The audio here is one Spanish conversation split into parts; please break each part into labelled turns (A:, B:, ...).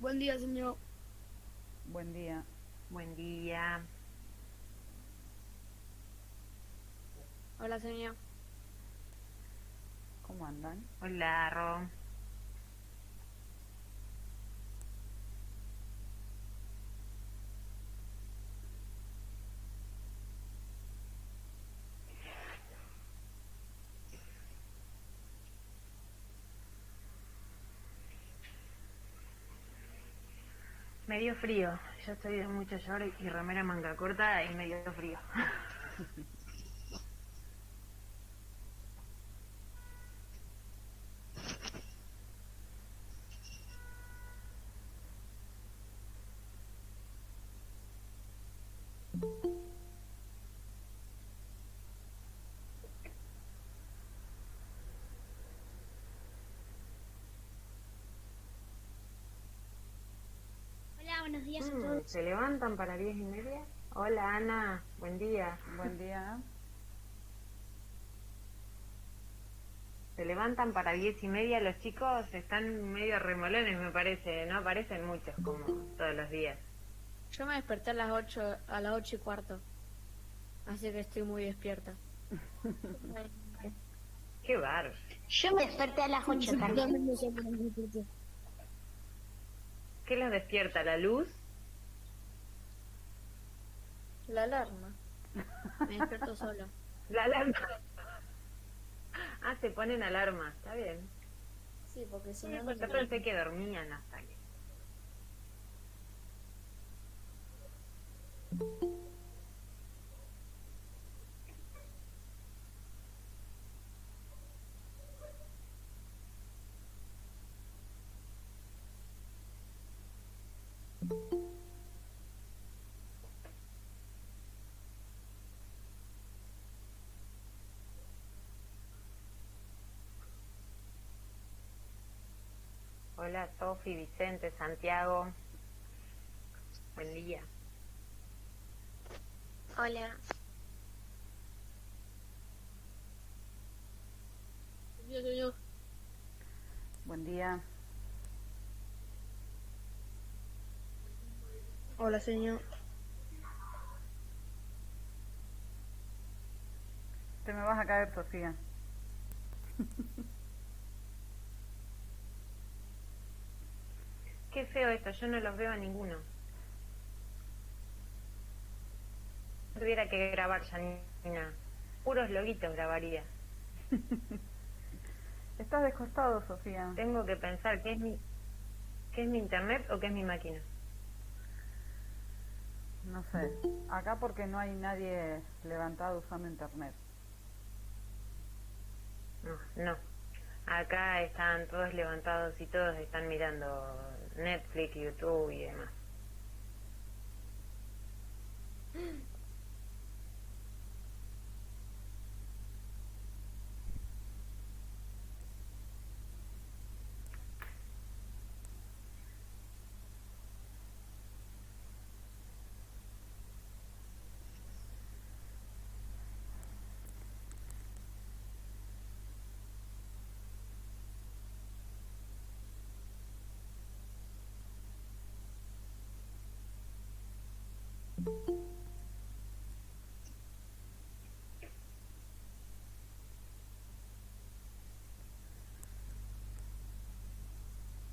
A: Buen día, señor.
B: Buen día.
C: Buen día.
A: Hola, señor.
B: ¿Cómo andan?
C: Hola, Ro. Medio frío. Yo estoy de mucho short y remera manga corta y medio frío.
D: Hola, buenos días a todos.
C: ¿Se levantan para 10:30? Hola, Ana. Buen día.
B: Buen día.
C: Se levantan para 10:30. Los chicos están medio remolones, me parece. No aparecen muchos como todos los días.
A: Yo me desperté a las 8:15. Así que estoy muy despierta.
C: Qué bárbaro.
D: Yo me desperté a las 8 también.
C: ¿Qué los despierta? ¿La luz?
A: La alarma. Me despierto sola.
C: La alarma. Ah, se ponen alarma. Está bien.
A: Sí, porque si
C: Sí,
A: no, no
C: pues
A: me
C: yo pensé que dormían hasta que... Hola, Sofi, Vicente, Santiago. Buen día.
D: Hola.
A: Señor.
B: Buen día.
A: Hola, señor.
B: Te me vas a caer, Sofía.
C: Qué feo esto, yo no los veo a ninguno. No tuviera que grabar ya ni nada. Puros loguitos grabaría.
B: Estás descostado, Sofía.
C: Tengo que pensar qué es mi internet o qué es mi máquina.
B: No sé. Acá porque no hay nadie levantado usando internet.
C: No, no. Acá están todos levantados y todos están mirando Netflix, YouTube y demás.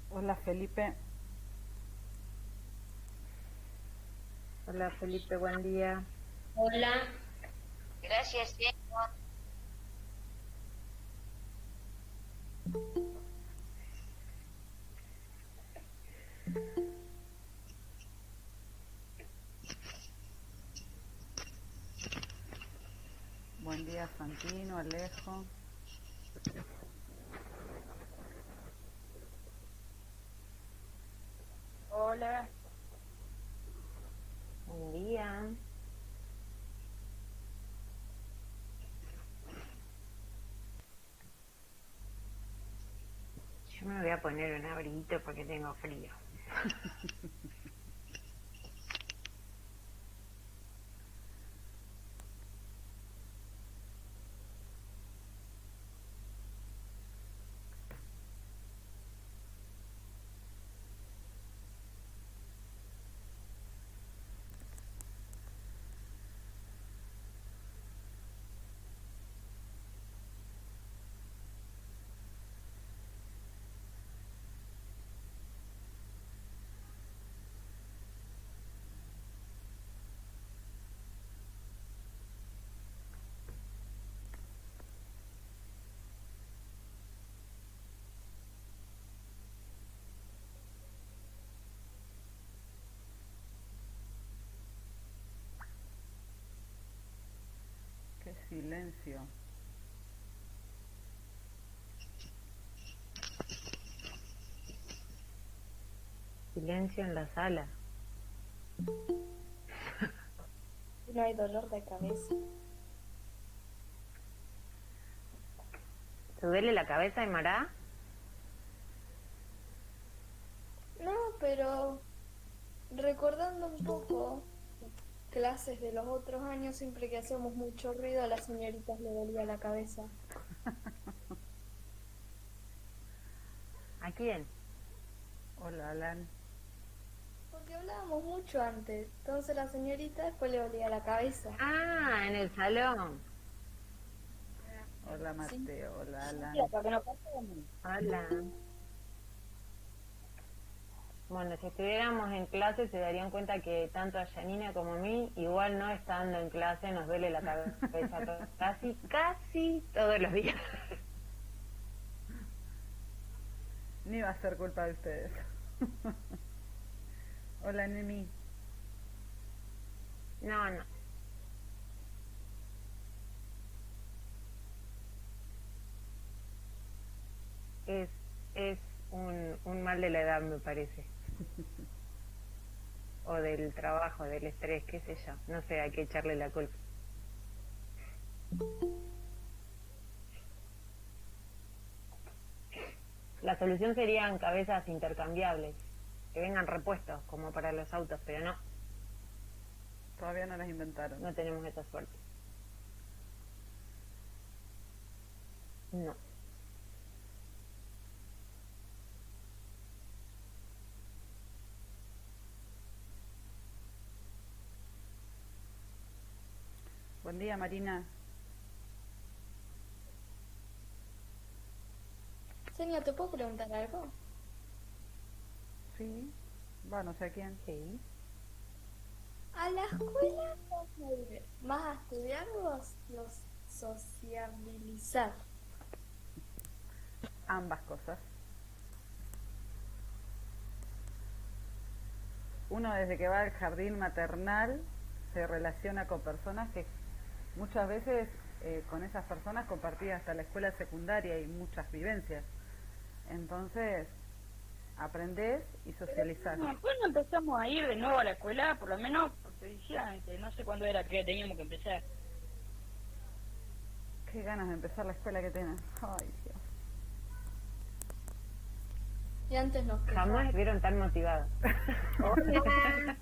B: Hola, Felipe.
C: Hola Felipe, buen día.
D: Hola. Gracias, Diego.
B: Buen día, Santino, Alejo.
A: Hola.
C: Buen día. Yo me voy a poner un abriguito porque tengo frío.
B: Silencio.
C: Silencio en la sala.
A: No hay dolor de cabeza.
C: ¿Te duele la cabeza, Aymara?
A: No, pero recordando un poco clases de los otros años, siempre que hacíamos mucho ruido a las señoritas le dolía la cabeza.
C: ¿A quién?
B: Hola, Alan.
A: Porque hablábamos mucho antes, entonces la señorita después le dolía la cabeza.
C: Ah, en el salón.
B: Hola, Mateo. Hola, Alan.
C: Hola. Bueno, si estuviéramos en clase se darían cuenta que tanto a Janina como a mí, igual no estando en clase, nos duele la cabeza casi todos los días.
B: Ni va a ser culpa de ustedes. Hola, Nemi.
C: No, no. Es un mal de la edad, me parece. O del trabajo, del estrés, qué sé yo. No sé, hay que echarle la culpa. La solución serían cabezas intercambiables, que vengan repuestos, como para los autos, pero no,
B: Todavía no las inventaron.
C: no tenemos esa suerte. No.
B: Buen día, Marina.
A: Señor, ¿te puedo preguntar algo?
B: Sí. Va, no sé a quién.
C: Sí.
A: ¿A la escuela vas a ir más a estudiar o a sociabilizar?
B: Ambas cosas. Uno desde que va al jardín maternal se relaciona con personas que muchas veces con esas personas compartía hasta la escuela secundaria y muchas vivencias. Entonces, aprendés y socializás.
E: Cuando empezamos a ir de nuevo a la escuela, por lo menos, porque decían que no sé cuándo era que teníamos que empezar.
B: Qué ganas de empezar la escuela que tienen. Ay, Dios.
A: Y antes nos
C: Jamás vieron tan motivados.
D: Hola.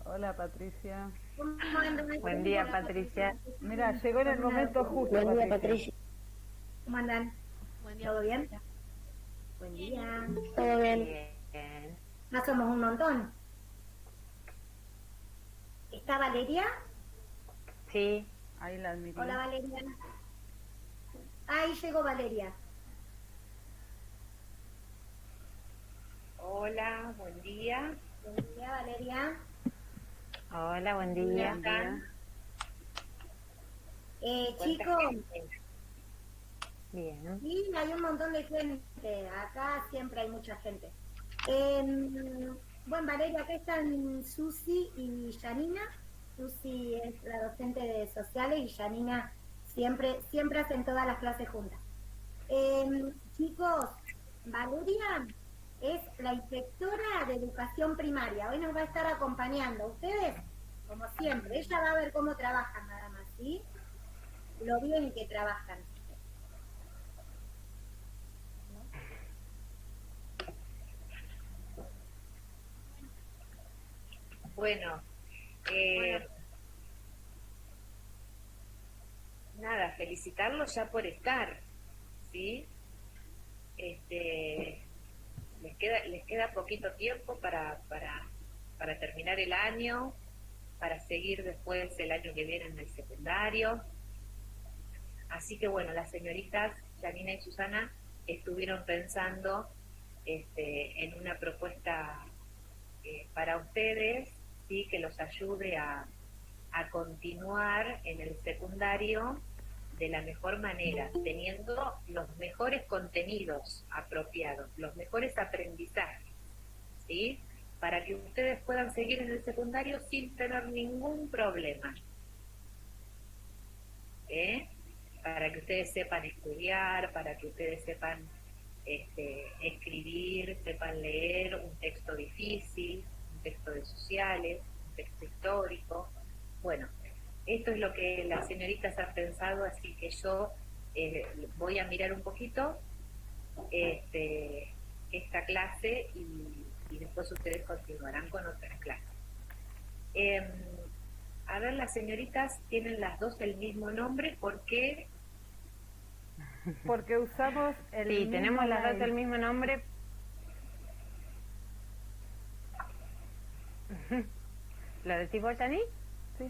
B: Hola, Patricia.
D: ¿Cómo andan?
C: Buen día, Patricia.
B: Mira, llegó en el momento justo,
D: Buen día,
B: Patricia.
D: Patricia. ¿Cómo andan?
A: Buen día.
D: ¿Todo bien? Buen día.
A: ¿Todo bien?
C: Bien.
D: Ya somos un montón. ¿Está Valeria?
C: Sí.
B: Ahí la admití.
D: Hola, Valeria. Ahí llegó Valeria.
F: Hola, buen día.
D: Buen día, Valeria.
C: Hola, buen día.
B: Buen día.
D: Chicos,
C: Bien.
D: sí, hay un montón de gente. Acá siempre hay mucha gente. Bueno, Valeria, acá están Susi y Janina. Susi es la docente de sociales y Janina siempre hacen todas las clases juntas. Chicos, Valeria es la inspectora de educación primaria. Hoy nos va a estar acompañando. Ustedes, como siempre, ella va a ver cómo trabajan nada más, ¿sí? Lo bien que trabajan.
F: Bueno, nada, felicitarlos ya por estar, ¿sí? Les queda poquito tiempo para terminar el año, para seguir después el año que viene en el secundario. Así que bueno, las señoritas Janina y Susana estuvieron pensando en una propuesta para ustedes, ¿sí? Que los ayude a continuar en el secundario de la mejor manera, teniendo los mejores contenidos apropiados, los mejores aprendizajes, ¿sí? Para que ustedes puedan seguir en el secundario sin tener ningún problema. ¿eh? Para que ustedes sepan estudiar, para que ustedes sepan escribir, sepan leer un texto difícil, un texto de sociales, un texto histórico. Bueno, esto es lo que las señoritas han pensado, así que yo voy a mirar un poquito esta clase y después ustedes continuarán con otras clases. A ver, las señoritas tienen las dos el mismo nombre, ¿por qué?
B: Porque usamos el
C: Sí,
B: mismo
C: tenemos las dos
B: mail.
C: el mismo nombre. ¿Lo decís vos, Yani?
B: Sí.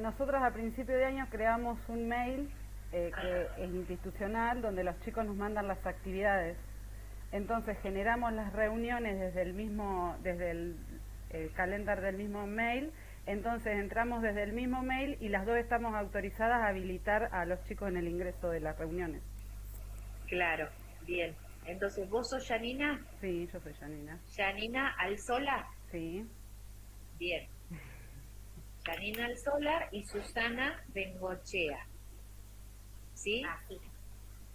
B: Nosotros a principio de año creamos un mail que es institucional, donde los chicos nos mandan las actividades. Entonces generamos las reuniones desde el calendar del mismo mail. Entonces entramos desde el mismo mail y las dos estamos autorizadas a habilitar a los chicos en el ingreso de las reuniones.
F: Claro, bien. Entonces, ¿vos sos Yanina?
B: Sí, yo soy Yanina.
F: Yanina Alzola.
B: Sí.
F: Bien. Yanina Alzola y Susana Bengochea. ¿Sí?
D: Así.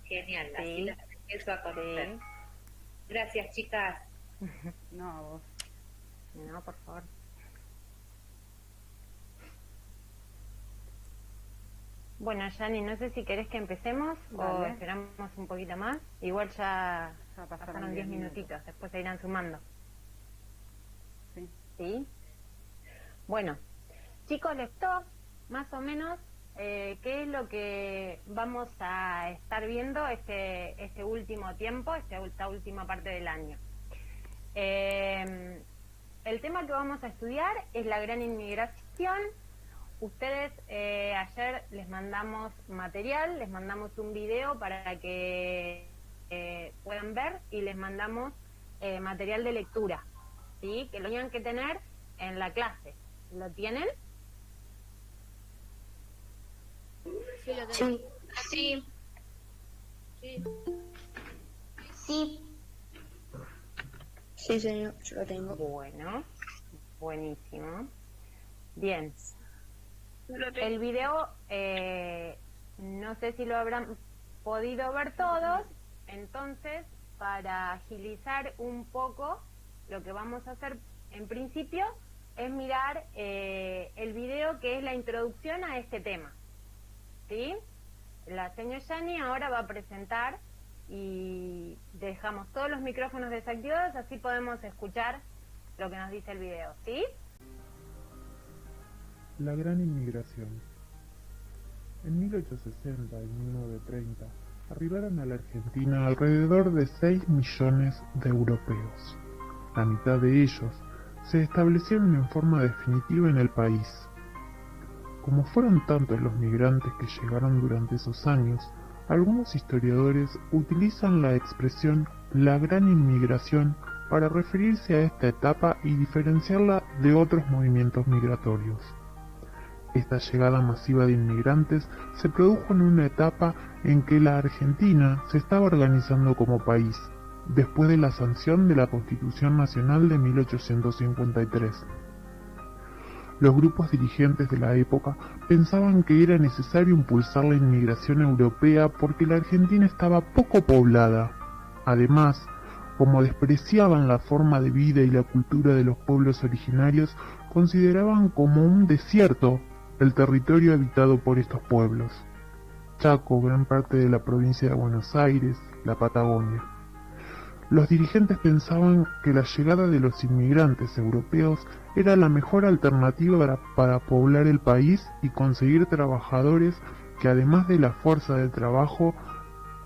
F: Genial,
C: Sí.
F: así las empiezo a conocer.
C: Sí.
F: Gracias, chicas.
B: No, a vos.
C: No, por favor. Bueno, Yani, no sé si querés que empecemos o
B: Dale.
C: esperamos un poquito más. Igual ya
B: Ya
C: pasaron 10 minutitos, después se irán sumando.
B: Sí.
C: ¿Sí? Bueno, chicos, ¿les gustó más o menos qué es lo que vamos a estar viendo este último tiempo, esta última parte del año? El tema que vamos a estudiar es la gran inmigración. Ustedes ayer les mandamos material, les mandamos un video para que puedan ver y les mandamos material de lectura, ¿sí? Que lo tengan que tener en la clase. ¿Lo tienen?
A: Sí, lo tengo.
D: Sí.
A: Sí.
D: Sí.
A: Sí, señor, yo lo tengo.
C: Bueno, buenísimo. Bien.
E: Yo lo tengo.
C: El video, no sé si lo habrán podido ver todos, entonces, para agilizar un poco, lo que vamos a hacer en principio es mirar el video que es la introducción a este tema. ¿Sí? La señora Yani ahora va a presentar y dejamos todos los micrófonos desactivados, así podemos escuchar lo que nos dice el video. ¿Sí?
G: La gran inmigración. En 1860 y 1930 arribaron a la Argentina alrededor de 6 millones de europeos. La mitad de ellos se establecieron en forma definitiva en el país. Como fueron tantos los migrantes que llegaron durante esos años, algunos historiadores utilizan la expresión la gran inmigración para referirse a esta etapa y diferenciarla de otros movimientos migratorios. Esta llegada masiva de inmigrantes se produjo en una etapa en que la Argentina se estaba organizando como país, después de la sanción de la Constitución Nacional de 1853. Los grupos dirigentes de la época pensaban que era necesario impulsar la inmigración europea porque la Argentina estaba poco poblada. Además, como despreciaban la forma de vida y la cultura de los pueblos originarios, consideraban como un desierto el territorio habitado por estos pueblos: Chaco, gran parte de la provincia de Buenos Aires, la Patagonia. Los dirigentes pensaban que la llegada de los inmigrantes europeos era la mejor alternativa para poblar el país y conseguir trabajadores que, además de la fuerza de trabajo,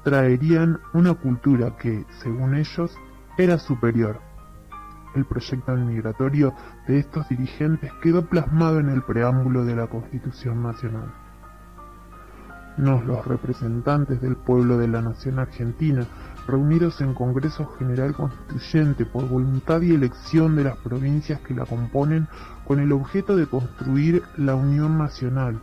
G: traerían una cultura que, según ellos, era superior. El proyecto migratorio de estos dirigentes quedó plasmado en el preámbulo de la Constitución Nacional. Los representantes del pueblo de la nación argentina, reunidos en Congreso General Constituyente por voluntad y elección de las provincias que la componen, con el objeto de construir la unión nacional,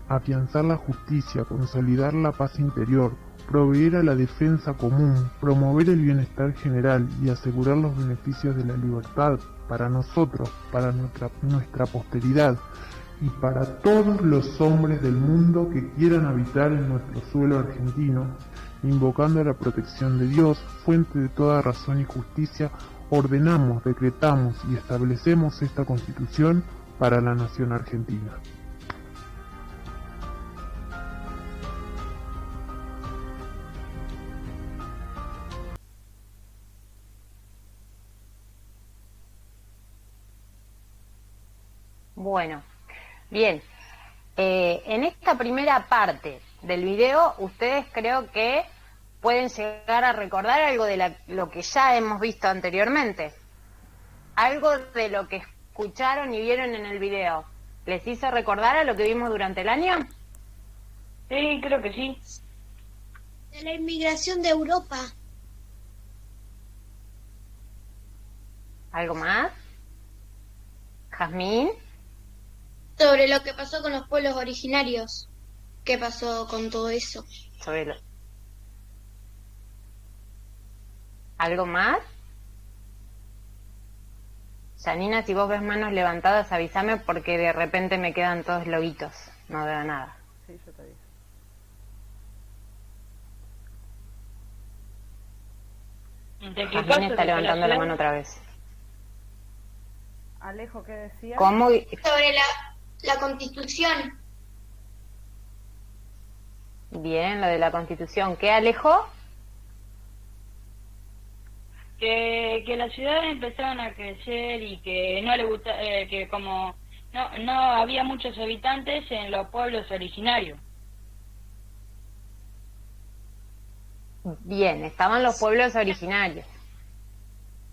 G: afianzar la justicia, consolidar la paz interior, proveer a la defensa común, promover el bienestar general y asegurar los beneficios de la libertad para nosotros, para nuestra posteridad, y para todos los hombres del mundo que quieran habitar en nuestro suelo argentino, invocando la protección de Dios, fuente de toda razón y justicia, ordenamos, decretamos y establecemos esta Constitución para la nación argentina.
C: Bueno, bien. En esta primera parte del video, ustedes creo que pueden llegar a recordar algo de lo que ya hemos visto anteriormente. Algo de lo que escucharon y vieron en el video. ¿Les hizo recordar a lo que vimos durante el año?
E: Sí, creo que sí.
H: De la inmigración de Europa.
C: ¿Algo más? ¿Jazmín?
H: Sobre lo que pasó con los pueblos originarios. ¿Qué pasó con todo eso?
C: ¿Algo más? Janina, si vos ves manos levantadas, avísame porque de repente me quedan todos lobitos. No veo nada.
B: Sí, yo te digo.
E: ¿De qué
C: Jazmín
E: caso?
C: está
E: ¿De
C: levantando la
E: ciudad?
C: mano otra vez.
B: Alejo, ¿qué decía?
C: ¿Cómo?
H: Sobre la Constitución.
C: Bien, lo de la Constitución. ¿Qué, Alejo?
E: Que las ciudades empezaron a crecer y que no le gusta, que como no había muchos habitantes en los pueblos originarios.
C: Bien, estaban los pueblos originarios.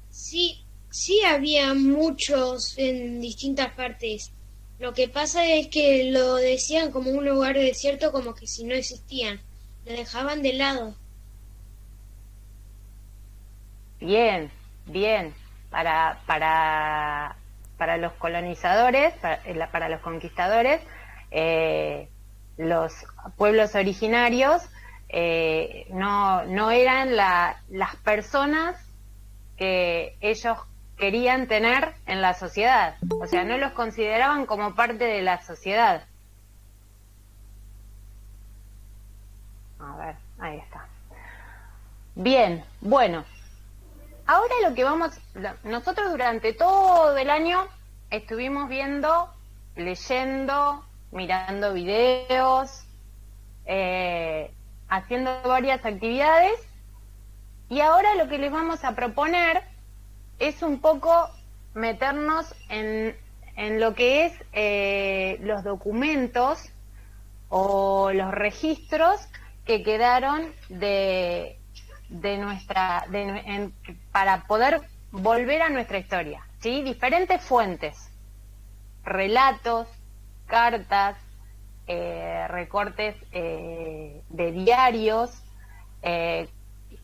H: Sí, sí había muchos en distintas partes. Lo que pasa es que lo decían como un lugar desierto, como que si no existían. Lo dejaban de lado.
C: Bien, bien. Para los colonizadores, para los conquistadores, los pueblos originarios no eran las personas que ellos querían tener en la sociedad. O sea, no los consideraban como parte de la sociedad. A ver, ahí está. Bien, bueno. Ahora nosotros durante todo el año estuvimos viendo, leyendo, mirando videos, haciendo varias actividades, y ahora lo que les vamos a proponer es un poco meternos en lo que es los documentos o los registros que quedaron para poder volver a nuestra historia, ¿sí? Diferentes fuentes, relatos, cartas, recortes de diarios,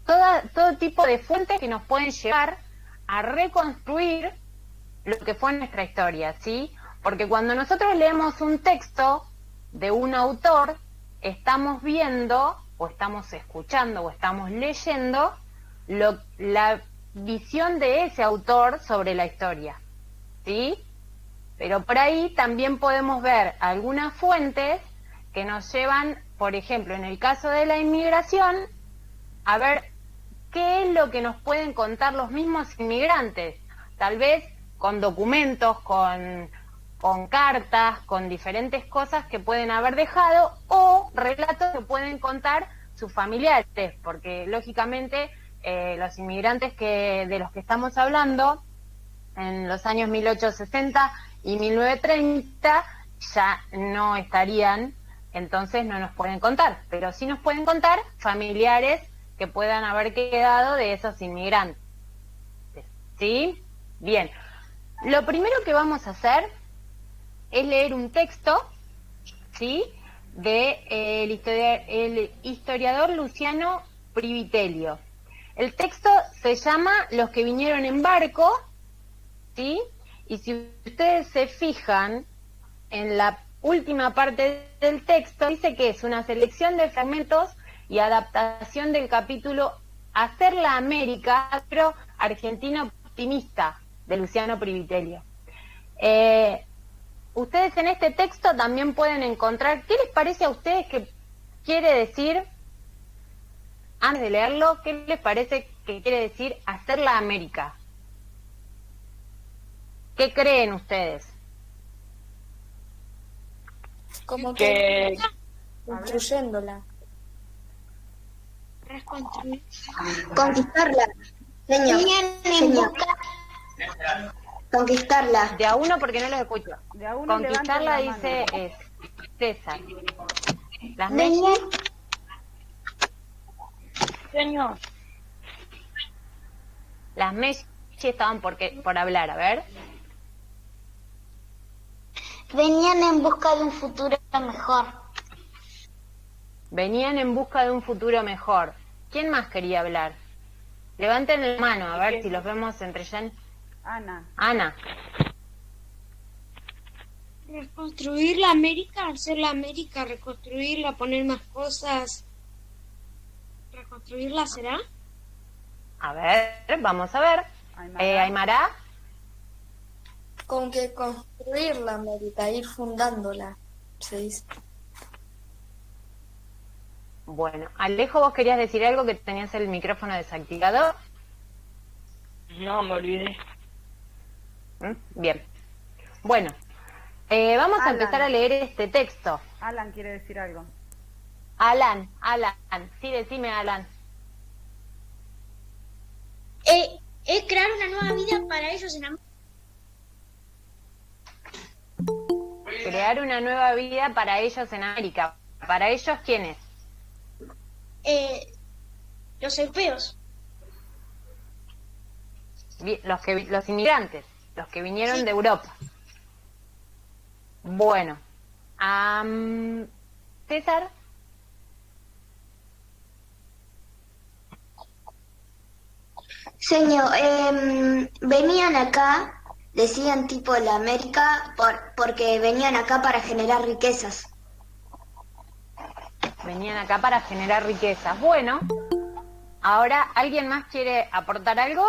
C: todo tipo de fuentes que nos pueden llevar a reconstruir lo que fue nuestra historia, ¿sí? Porque cuando nosotros leemos un texto de un autor, estamos viendo, o estamos escuchando, o estamos leyendo la visión de ese autor sobre la historia, ¿sí? Pero por ahí también podemos ver algunas fuentes que nos llevan, por ejemplo, en el caso de la inmigración, a ver qué es lo que nos pueden contar los mismos inmigrantes, tal vez con documentos, con cartas, con diferentes cosas que pueden haber dejado, o relatos que pueden contar sus familiares, porque lógicamente los inmigrantes de los que estamos hablando en los años 1860 y 1930 ya no estarían, entonces no nos pueden contar, pero sí nos pueden contar familiares que puedan haber quedado de esos inmigrantes. ¿Sí? Bien. Lo primero que vamos a hacer es leer un texto, ¿sí?, de el historiador Luciano Privitelio. El texto se llama Los que vinieron en barco, ¿sí? Y si ustedes se fijan en la última parte del texto, dice que es una selección de fragmentos y adaptación del capítulo Hacer la América, pero Argentina optimista, de Luciano Privitelio. ustedes en este texto también pueden encontrar, ¿qué les parece a ustedes que quiere decir, antes de leerlo, qué les parece que quiere decir hacer la América? ¿Qué creen ustedes?
A: Como
E: Que
A: construyéndola.
H: Reconstruir.
I: Conquistarla. Señor. Señor. Conquistarla.
C: De a uno porque no los escucho.
B: De a uno
C: Conquistarla
B: levanten la
C: dice
B: mano.
C: César. Las Messi,
E: señor,
C: las Messi estaban por hablar, a ver.
I: Venían en busca de un futuro mejor.
C: Venían en busca de un futuro mejor. ¿Quién más quería hablar? Levanten la mano, a ver si los vemos entre Jen.
B: Ana.
C: Ana.
H: Reconstruir la América, hacer la América, reconstruirla, poner más cosas. ¿Reconstruirla será?
C: A ver, vamos a ver. Aymara.
A: Con que construir la América, ir fundándola, se dice.
C: Bueno, Alejo, vos querías decir algo que tenías el micrófono desactivado.
E: no me olvidé.
C: Bien. Bueno, vamos a
B: Alan.
C: empezar a leer este texto.
B: Alan quiere decir algo.
C: Alan, sí, decime Alan.
H: Es crear una nueva vida para ellos en América.
C: Crear una nueva vida para ellos en América. ¿Para ellos quiénes?
H: Los europeos.
C: Los inmigrantes, los que vinieron de Europa. Bueno, César.
I: Señor, venían acá, decían tipo la América, porque venían acá para generar riquezas.
C: Venían acá para generar riquezas. Bueno, ahora, ¿alguien más quiere aportar algo?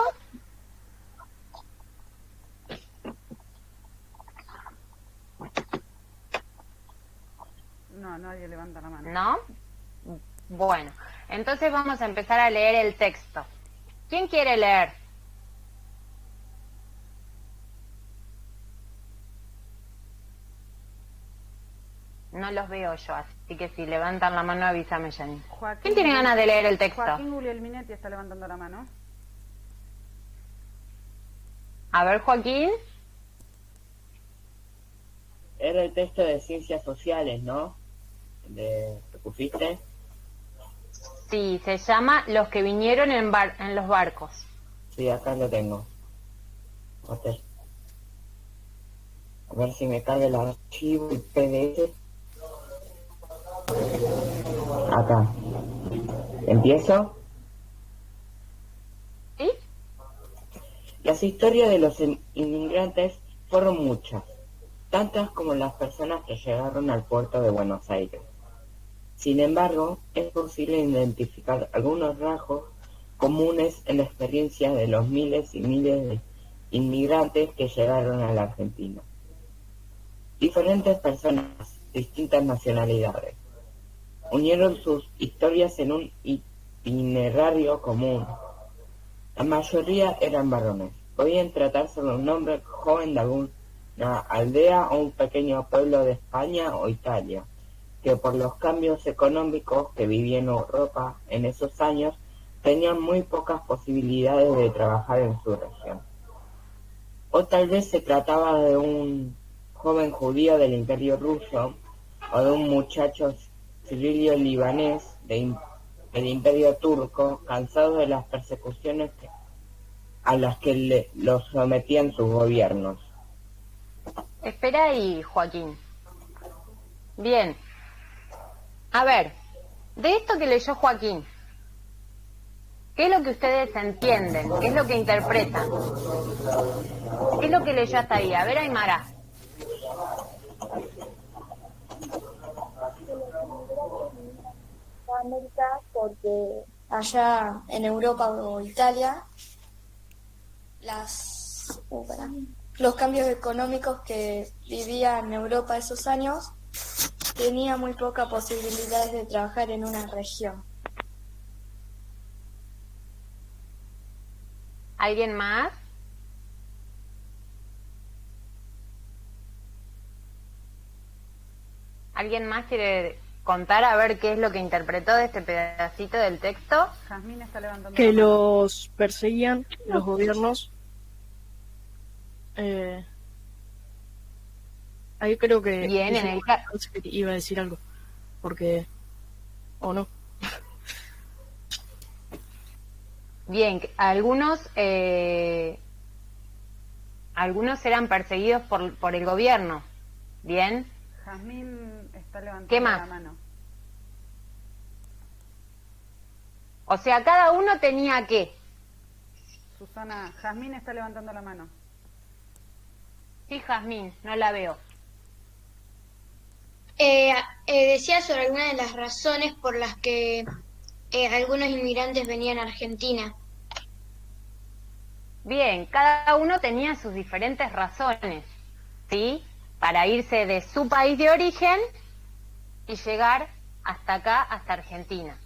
B: No, nadie levanta la mano.
C: ¿No? Bueno, entonces vamos a empezar a leer el texto. ¿Quién quiere leer? No los veo yo, así que si levantan la mano avísame, Jenny. ¿Quién tiene ganas de leer el texto?
B: Joaquín Guglielminetti está levantando la mano.
C: A ver, Joaquín.
J: Era el texto de ciencias sociales, ¿no? ¿Te pusiste?
C: Sí, se llama Los que vinieron en los barcos.
J: Sí, acá lo tengo. Ok. A ver si me carga el archivo y PDF. Acá. ¿Empiezo?
C: ¿Sí?
J: Las historias de los inmigrantes fueron muchas, tantas como las personas que llegaron al puerto de Buenos Aires. Sin embargo, es posible identificar algunos rasgos comunes en la experiencia de los miles y miles de inmigrantes que llegaron a la Argentina. Diferentes personas, distintas nacionalidades, unieron sus historias en un itinerario común. La mayoría eran varones. Podían tratarse de un hombre joven de alguna aldea o un pequeño pueblo de España o Italia, que por los cambios económicos que vivía en Europa en esos años, tenían muy pocas posibilidades de trabajar en su región. O tal vez se trataba de un joven judío del Imperio Ruso o de un muchacho sirio-libanés del Imperio Turco, cansado de las persecuciones a las que los sometían sus gobiernos.
C: Espera ahí, Joaquín. Bien. A ver, de esto que leyó Joaquín, ¿qué es lo que ustedes entienden? ¿Qué es lo que interpretan? ¿Qué es lo que leyó hasta ahí? A ver, Aymara.
A: América porque allá en Europa o Italia los cambios económicos que vivía en Europa esos años, tenía muy pocas posibilidades de trabajar en una región.
C: ¿Alguien más? ¿Alguien más quiere contar a ver qué es lo que interpretó de este pedacito del texto?
B: Jazmín está levantando
K: Que
B: la mano.
K: los perseguían los gobiernos. Ahí creo que
C: Bien, en el ca-
K: iba a decir algo, porque o no.
C: Bien, algunos eran perseguidos por el gobierno. Bien.
B: Jazmín está levantando
C: ¿Qué más?
B: la mano.
C: O sea, cada uno tenía que.
B: Susana, Jazmín está levantando la mano.
C: Sí, Jazmín, no la veo.
H: Decía sobre algunas de las razones por las que algunos inmigrantes venían a Argentina.
C: Bien, cada uno tenía sus diferentes razones, ¿sí? Para irse de su país de origen y llegar hasta acá, hasta Argentina.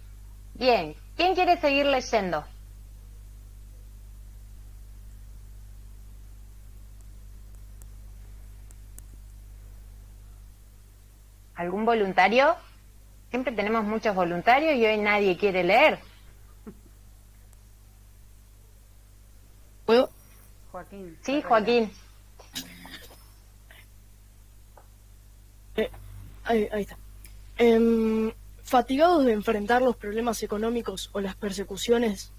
C: Bien, ¿quién quiere seguir leyendo? ¿Algún voluntario? Siempre tenemos muchos voluntarios y hoy nadie quiere leer.
K: ¿Puedo?
B: Joaquín.
C: Sí, Joaquín.
K: Ahí está. Fatigados de enfrentar los problemas económicos o las persecuciones,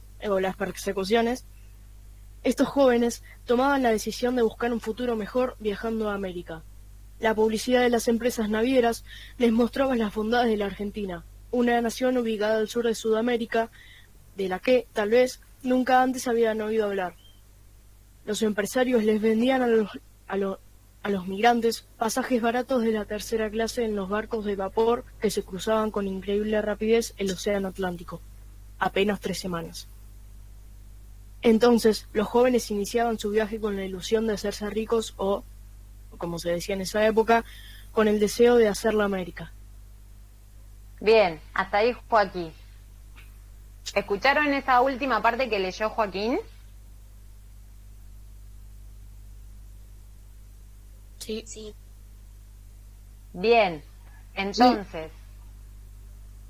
K: estos jóvenes tomaban la decisión de buscar un futuro mejor viajando a América. La publicidad de las empresas navieras les mostraba las bondades de la Argentina, una nación ubicada al sur de Sudamérica, de la que, tal vez, nunca antes habían oído hablar. Los empresarios les vendían a los migrantes pasajes baratos de la tercera clase en los barcos de vapor que se cruzaban con increíble rapidez el océano Atlántico, apenas 3 semanas. Entonces, los jóvenes iniciaban su viaje con la ilusión de hacerse ricos o, como se decía en esa época, con el deseo de hacer la América.
C: Bien, hasta ahí Joaquín. ¿Escucharon esa última parte que leyó Joaquín?
H: Sí. Sí.
C: Bien, entonces,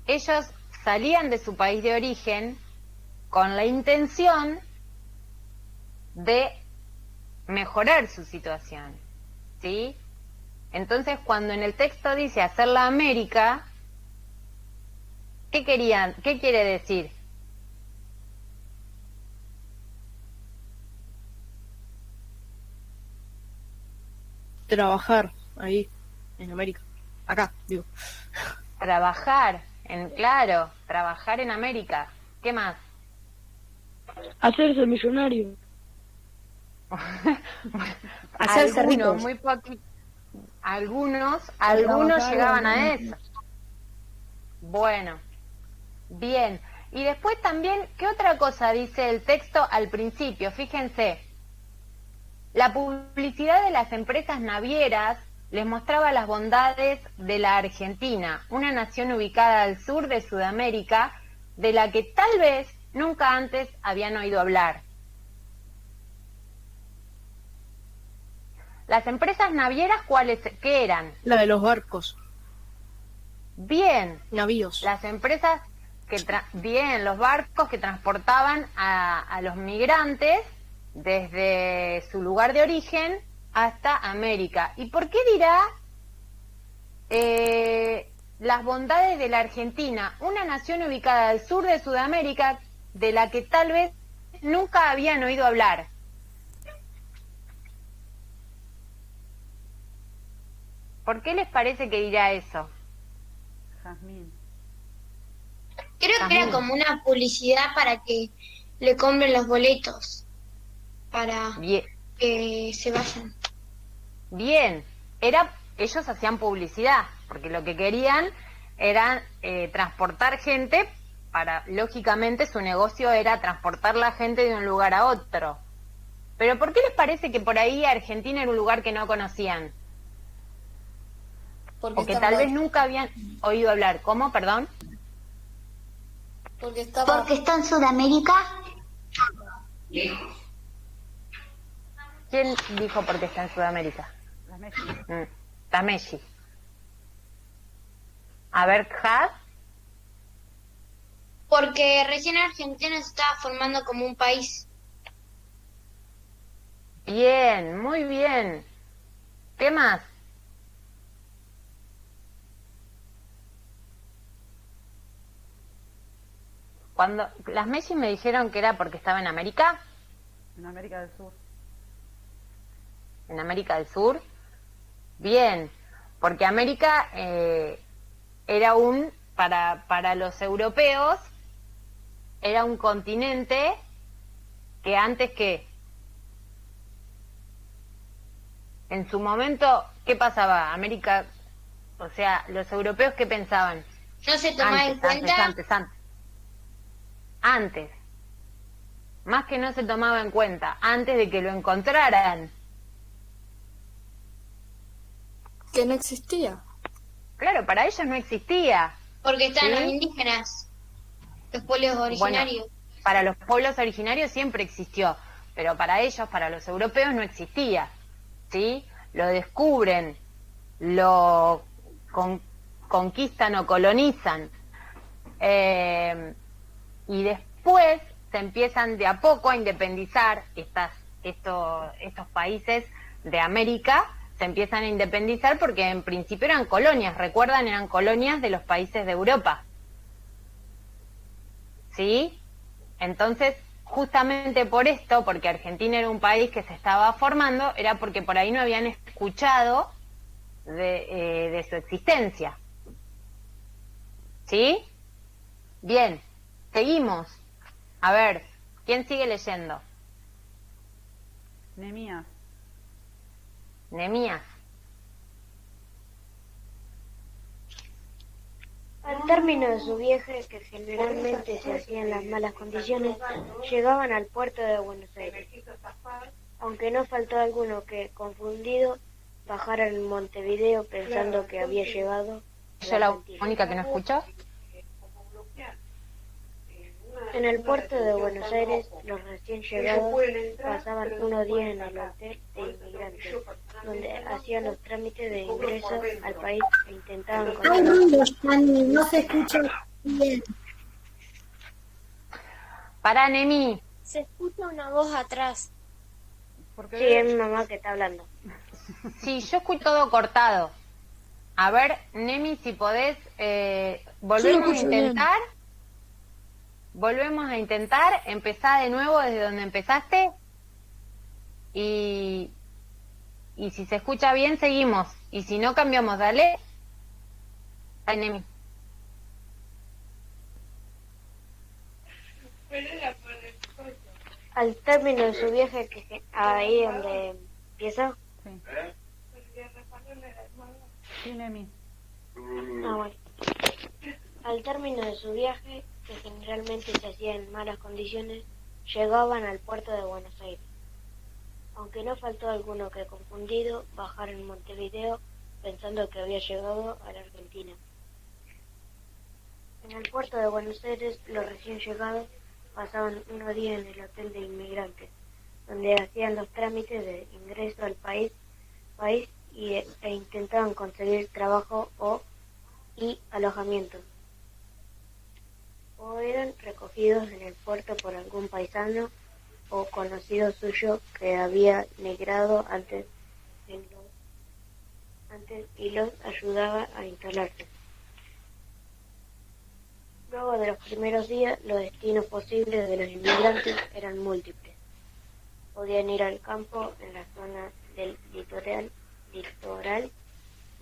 C: ellos salían de su país de origen con la intención de mejorar su situación, ¿sí? Entonces, cuando en el texto dice hacer la América, ¿qué quiere decir?
K: Trabajar ahí, en América. Acá, digo.
C: Trabajar en América. ¿Qué más?
L: Hacerse millonario.
K: Hacerse
C: Algunos,
K: ricos.
C: muy poquitos. Algunos
L: trabajar,
C: llegaban a
L: algunos.
C: eso. Bueno, bien. Y después también, ¿qué otra cosa dice el texto al principio? Fíjense, la publicidad de las empresas navieras les mostraba las bondades de la Argentina, una nación ubicada al sur de Sudamérica, de la que tal vez nunca antes habían oído hablar. Las empresas navieras, ¿qué eran?
K: La de los barcos,
C: Bien,
K: navíos.
C: las empresas los barcos que transportaban a los migrantes desde su lugar de origen hasta América. ¿Y por qué dirá las bondades de la Argentina, una nación ubicada al sur de Sudamérica, de la que tal vez nunca habían oído hablar? ¿Por qué les parece que dirá eso?
B: Jazmín.
H: Creo que era como una publicidad para que le compren los boletos, para
C: Bien,
H: que se vayan.
C: bien. Ellos hacían publicidad, porque lo que querían era transportar gente lógicamente su negocio era transportar la gente de un lugar a otro. Pero ¿por qué les parece que por ahí Argentina era un lugar que no conocían?
A: Porque
C: O que
A: estaba-
C: tal vez nunca habían oído hablar. ¿Cómo? Perdón.
A: Porque estaba...
I: Porque está en Sudamérica.
C: ¿Quién dijo porque está en Sudamérica?
B: Las Messi.
C: Tameshi. A ver, Had.
H: Porque recién Argentina se estaba formando como un país.
C: Bien, muy bien. ¿Qué más? Cuando las Messi me dijeron que era porque estaba en América,
B: En América del Sur.
C: en América del Sur. Bien, porque América era para los europeos, era un continente que antes que, en su momento, ¿qué pasaba? América, o sea, los europeos, ¿qué pensaban?
H: No se tomaba en cuenta.
C: Antes. Más que no se tomaba en cuenta, antes de que lo encontraran.
A: Que no existía.
C: Claro, para ellos no existía.
H: Porque están
C: ¿Sí?
H: los indígenas, los pueblos originarios.
C: Bueno, para los pueblos originarios siempre existió, pero para ellos, para los europeos, no existía. ¿Sí? Lo descubren, lo conquistan o colonizan. Y después se empiezan de a poco a independizar estos países de América, se empiezan a independizar porque en principio eran colonias, recuerdan, eran colonias de los países de Europa. ¿Sí? Entonces, justamente por esto, porque Argentina era un país que se estaba formando, era porque por ahí no habían escuchado de su existencia. ¿Sí? Bien, seguimos. A ver, ¿quién sigue leyendo?
B: Nemías.
C: Nemías.
L: Al término de su viaje, que generalmente se hacía en las malas condiciones, llegaban al puerto de Buenos Aires. Aunque no faltó alguno que, confundido, bajara en Montevideo pensando que había llegado a
C: ¿Yo la
L: Argentina.
C: única que no escucho?
L: En el puerto de Buenos Aires, los recién llegados pasaban unos días en el hotel de inmigrantes, donde hacían los trámites de ingreso al país e intentaban
D: Hay
L: conseguir...
D: ruido, Fanny, no se escucha bien.
C: Para Nemí.
H: Se escucha una voz atrás.
L: Sí, es mi mamá que está hablando.
C: Sí, yo escucho todo cortado. A ver, Nemi, si podés, volvemos a
H: escucho bien.
C: intentar. Volvemos a intentar, empezá de nuevo desde donde empezaste. Y si se escucha bien, seguimos. Y si no, cambiamos, dale. Ay, Nemi.
L: Al término de su viaje, ahí donde empieza...
B: Sí, Nemi.
L: Ah, bueno. Al término de su viaje, que generalmente se hacía en malas condiciones, llegaban al puerto de Buenos Aires. Aunque no faltó alguno que, confundido, bajara en Montevideo pensando que había llegado a la Argentina. En el puerto de Buenos Aires, los recién llegados pasaban unos días en el hotel de inmigrantes, donde hacían los trámites de ingreso al país e intentaban conseguir trabajo y alojamiento. O eran recogidos en el puerto por algún paisano o conocido suyo que había migrado antes y los ayudaba a instalarse. Luego de los primeros días, los destinos posibles de los inmigrantes eran múltiples. Podían ir al campo en la zona del litoral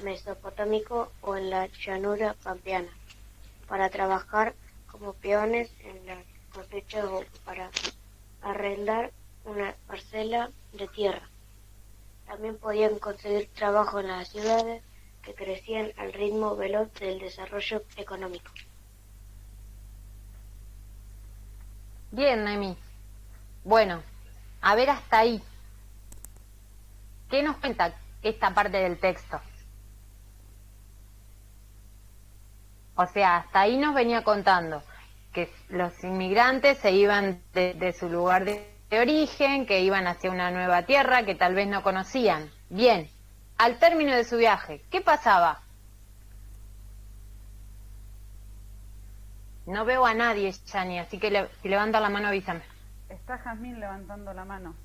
L: mesopotámico o en la llanura pampeana, para trabajar como peones en las cosechas o para arrendar una parcela de tierra. También podían conseguir trabajo en las ciudades que crecían al ritmo veloz del desarrollo económico.
C: Bien, Nemi. Bueno, a ver hasta ahí. ¿Qué nos cuenta esta parte del texto? O sea, hasta ahí nos venía contando que los inmigrantes se iban de su lugar de origen, que iban hacia una nueva tierra que tal vez no conocían. Bien, al término de su viaje, ¿qué pasaba? No veo a nadie, Yani, así que si levanta la mano avísame.
B: Está Jazmín levantando la mano.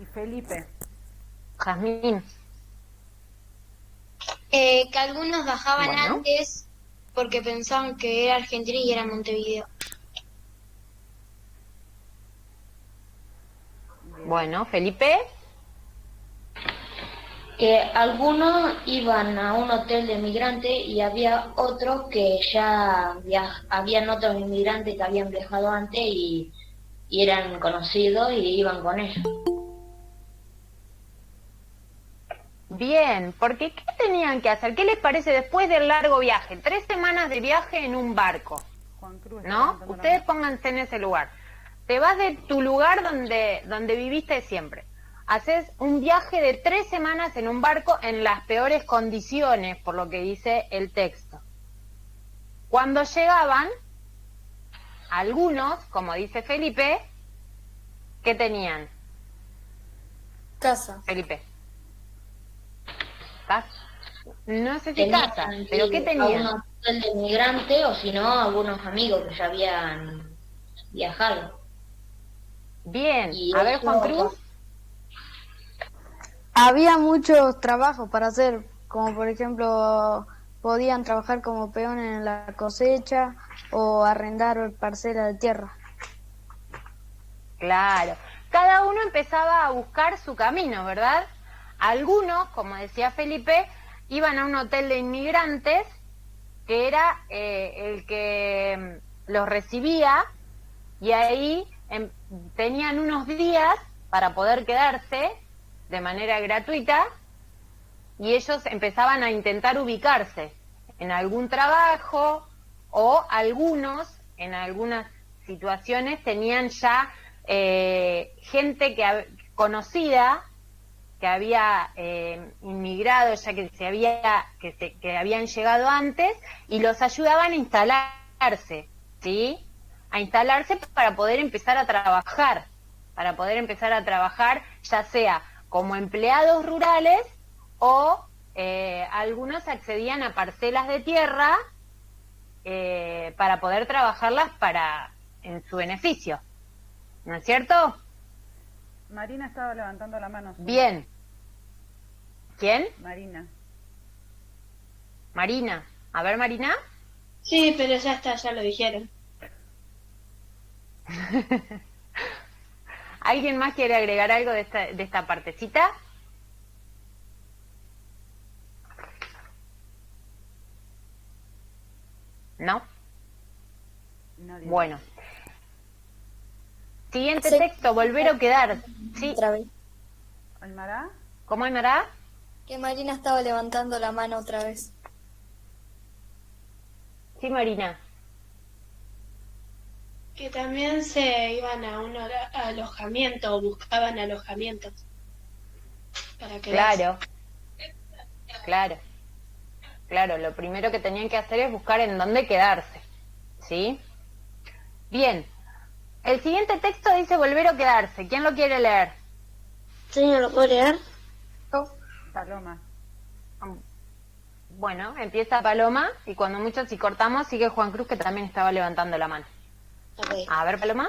B: Y Felipe.
C: Jazmín.
H: Que algunos bajaban
C: Bueno.
H: antes porque pensaban que era Argentina y era Montevideo.
C: Bueno, Felipe.
M: Que algunos iban a un hotel de migrantes y había otros que ya habían otros inmigrantes que habían viajado antes y eran conocidos y iban con ellos.
C: Bien, porque ¿qué tenían que hacer? ¿Qué les parece después del largo viaje? 3 semanas de viaje en un barco,
B: Juan Cruz.
C: ¿no? Ustedes pónganse en ese lugar. Te vas de tu lugar donde viviste siempre. Haces un viaje de 3 semanas en un barco en las peores condiciones, por lo que dice el texto. Cuando llegaban, algunos, como dice Felipe, ¿qué tenían?
A: Casa.
C: Felipe. ¿Casa? No sé si
M: Tenían
C: casa, pero ¿qué tenían?
M: A un hotel de migrantes o si no, algunos amigos que ya habían viajado.
C: Bien,
M: Y
C: a ver
M: eso-
C: Juan Cruz.
N: Había muchos trabajos para hacer, como por ejemplo podían trabajar como peones en la cosecha o arrendar parcelas de tierra.
C: Claro, cada uno empezaba a buscar su camino, ¿verdad? Algunos, como decía Felipe, iban a un hotel de inmigrantes que era el que los recibía y ahí tenían unos días para poder quedarse de manera gratuita y ellos empezaban a intentar ubicarse en algún trabajo o algunos en algunas situaciones tenían ya gente conocida que había inmigrado ya que habían llegado antes y los ayudaban a instalarse, ¿sí? A instalarse para poder empezar a trabajar, ya sea como empleados rurales o algunos accedían a parcelas de tierra para poder trabajarlas en su beneficio, ¿no es cierto?
B: Marina estaba levantando la mano.
C: Bien. ¿Quién?
B: Marina.
C: Marina. A ver, Marina.
H: Sí, pero ya está, ya lo dijeron.
C: ¿Alguien más quiere agregar algo de esta partecita? ¿No?
B: Nadie.
C: Bueno. Siguiente
A: Sí.
C: texto, volver o quedar. Sí.
A: Otra vez.
B: ¿Almará?
C: ¿Cómo, Almará?
A: Que Marina estaba levantando la mano otra vez.
C: Sí, Marina.
H: Que también se iban a un alojamiento o buscaban alojamientos. Para quedarse.
C: Claro, lo primero que tenían que hacer es buscar en dónde quedarse, ¿sí? Bien, el siguiente texto dice volver o quedarse. ¿Quién lo quiere leer?
L: Señor, ¿lo puedo leer?
B: Paloma.
C: Bueno, empieza Paloma y cuando mucho si cortamos sigue Juan Cruz que también estaba levantando la mano.
L: Ok.
C: A ver, Paloma.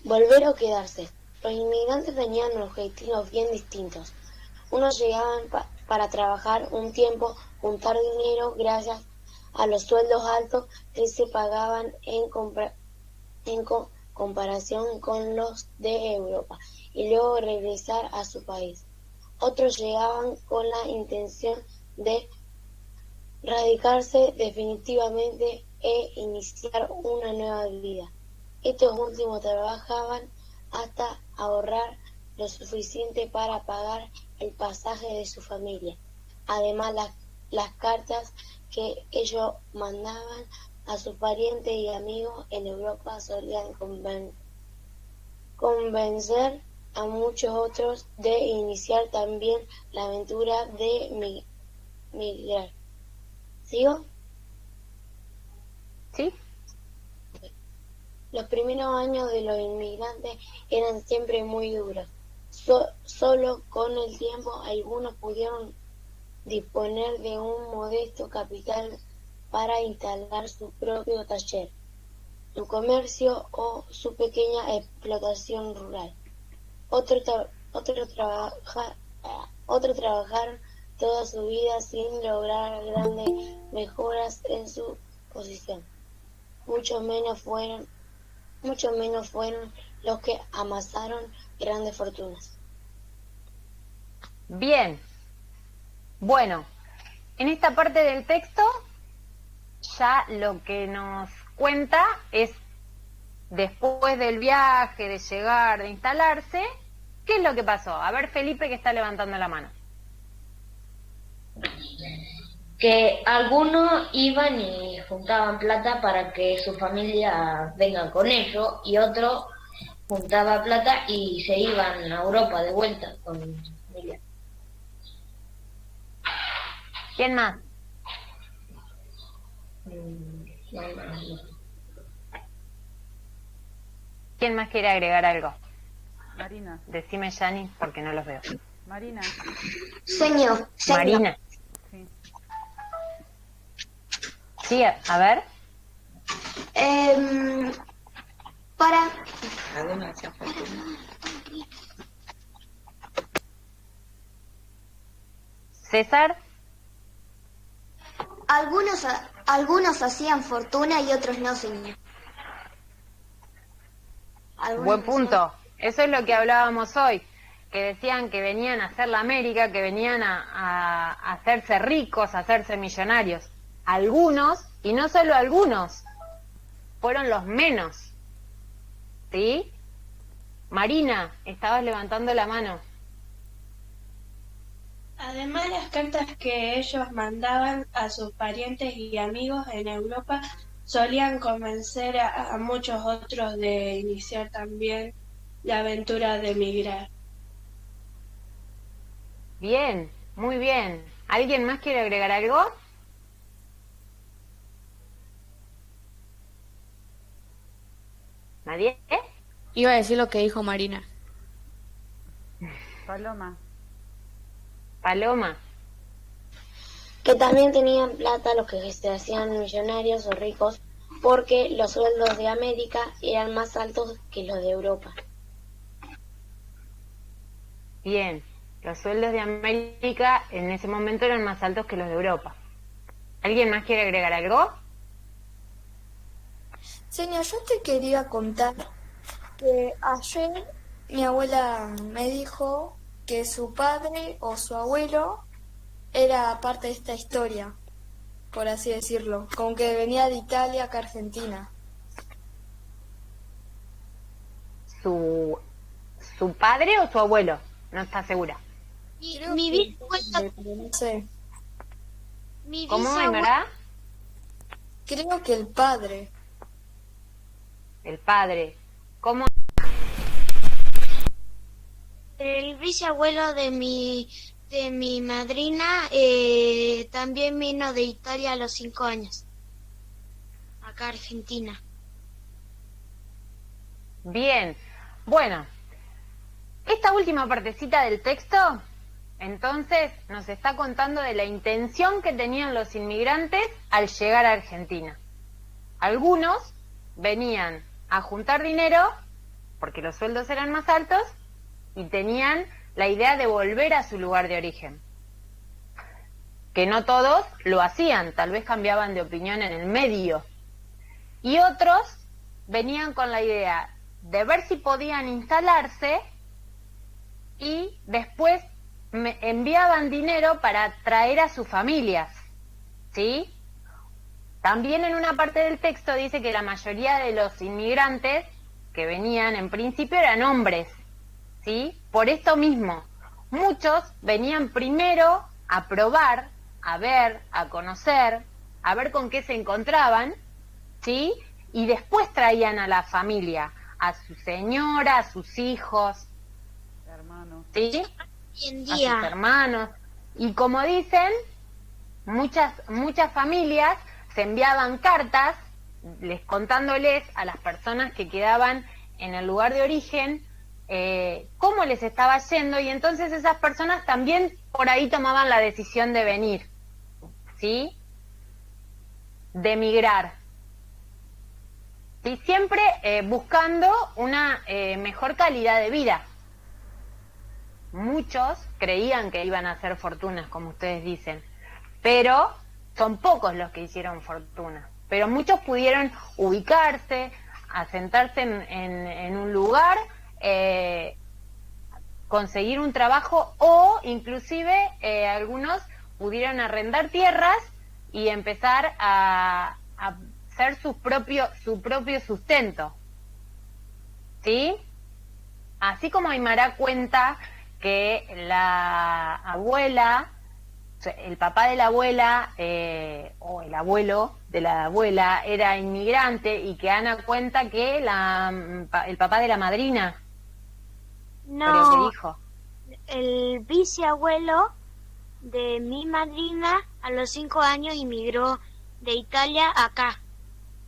L: Volver o quedarse. Los inmigrantes tenían objetivos bien distintos. Unos llegaban para trabajar un tiempo, juntar dinero gracias a los sueldos altos que se pagaban en comparación con los de Europa y luego regresar a su país. Otros llegaban con la intención de radicarse definitivamente e iniciar una nueva vida. Estos últimos trabajaban hasta ahorrar lo suficiente para pagar el pasaje de su familia. Además, las cartas que ellos mandaban a sus parientes y amigos en Europa solían convencer a muchos otros de iniciar también la aventura de migrar. ¿Sigo?
C: ¿Sí?
L: Los primeros años de los inmigrantes eran siempre muy duros. Solo con el tiempo algunos pudieron disponer de un modesto capital para instalar su propio taller, su comercio o su pequeña explotación rural. Otros trabajaron toda su vida sin lograr grandes mejoras en su posición. Mucho menos fueron los que amasaron grandes fortunas.
C: Bien. Bueno, en esta parte del texto ya lo que nos cuenta es, después del viaje, de llegar, de instalarse, ¿qué es lo que pasó? A ver, Felipe, que está levantando la mano.
M: Que algunos iban y juntaban plata para que su familia venga con ellos, y otros juntaban plata y se iban a Europa de vuelta con su familia.
C: ¿Quién más? ¿Quién más quiere agregar algo?
B: Marina.
C: Decime, Yani, porque no los veo.
B: Marina.
I: Señor.
C: Marina.
B: Sí.
C: Sí, a ver.
I: Para...
C: César.
I: Algunos hacían fortuna y otros no, señor.
C: Buen punto. Eso es lo que hablábamos hoy, que decían que venían a hacer la América, que venían a hacerse ricos, a hacerse millonarios. Algunos, y no solo algunos, fueron los menos. ¿Sí? Marina, estabas levantando la mano.
O: Además, las cartas que ellos mandaban a sus parientes y amigos en Europa solían convencer a muchos otros de iniciar también la aventura de emigrar.
C: Bien, muy bien. ¿Alguien más quiere agregar algo? ¿Nadie?
K: Iba a decir lo que dijo Marina.
B: Paloma.
C: Paloma.
L: Que también tenían plata los que se hacían millonarios o ricos, porque los sueldos de América eran más altos que los de Europa.
C: Bien, los sueldos de América en ese momento eran más altos que los de Europa. ¿Alguien más quiere agregar algo?
A: Señor, yo te quería contar que ayer mi abuela me dijo que su padre o su abuelo era parte de esta historia, por así decirlo, como que venía de Italia acá a Argentina.
C: ¿Su padre o su abuelo? No está segura.
H: Mi bisabuela.
A: No sé.
C: ¿Cómo, Aymara?
A: Creo que el padre.
C: El padre. ¿Cómo?
H: El bisabuelo de mi madrina también vino de Italia a los 5 años. Acá a Argentina.
C: Bien. Bueno, esta última partecita del texto, entonces, nos está contando de la intención que tenían los inmigrantes al llegar a Argentina. Algunos venían a juntar dinero, porque los sueldos eran más altos, y tenían la idea de volver a su lugar de origen. Que no todos lo hacían, tal vez cambiaban de opinión en el medio. Y otros venían con la idea de ver si podían instalarse y después enviaban dinero para traer a sus familias, ¿sí? También en una parte del texto dice que la mayoría de los inmigrantes que venían en principio eran hombres, ¿sí? Por esto mismo, muchos venían primero a probar, a ver, a conocer, a ver con qué se encontraban, ¿sí? Y después traían a la familia, a su señora, a sus hijos, ¿sí?
H: Hoy en
C: A sus
H: día.
C: hermanos. Y como dicen, muchas familias se enviaban cartas contándoles a las personas que quedaban en el lugar de origen cómo les estaba yendo, y entonces esas personas también por ahí tomaban la decisión de venir, ¿sí? De emigrar. ¿Sí? Siempre buscando una mejor calidad de vida. Muchos creían que iban a hacer fortunas, como ustedes dicen, pero son pocos los que hicieron fortuna. Pero muchos pudieron ubicarse, asentarse en un lugar, conseguir un trabajo, o inclusive algunos pudieron arrendar tierras y empezar a hacer su propio sustento, ¿sí? Así como Aymara cuenta que la abuela, el papá de la abuela o el abuelo de la abuela era inmigrante, y que Ana cuenta que el papá de la madrina, creo que
H: No,
C: dijo.
H: el bisabuelo de mi madrina a los 5 años inmigró de Italia acá.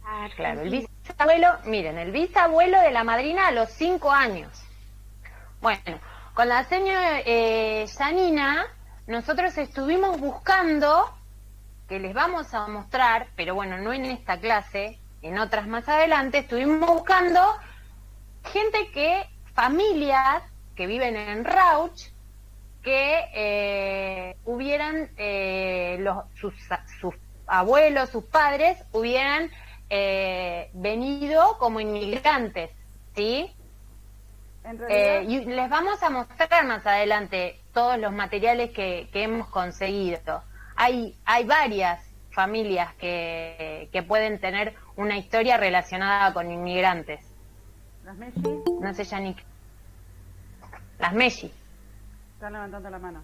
H: a
C: Claro, el
H: Argentina.
C: bisabuelo, miren, el bisabuelo de la madrina a los 5 años. Bueno, con la señora Janina, nosotros estuvimos buscando, que les vamos a mostrar, pero bueno, no en esta clase, en otras más adelante, estuvimos buscando familias que viven en Rauch, que hubieran, sus abuelos, sus padres, hubieran venido como inmigrantes, ¿sí?
B: En realidad,
C: Y les vamos a mostrar más adelante todos los materiales que hemos conseguido. Hay varias familias que pueden tener una historia relacionada con inmigrantes.
B: las Messi
C: No sé, Yannick. Las Messi.
B: están levantando la mano.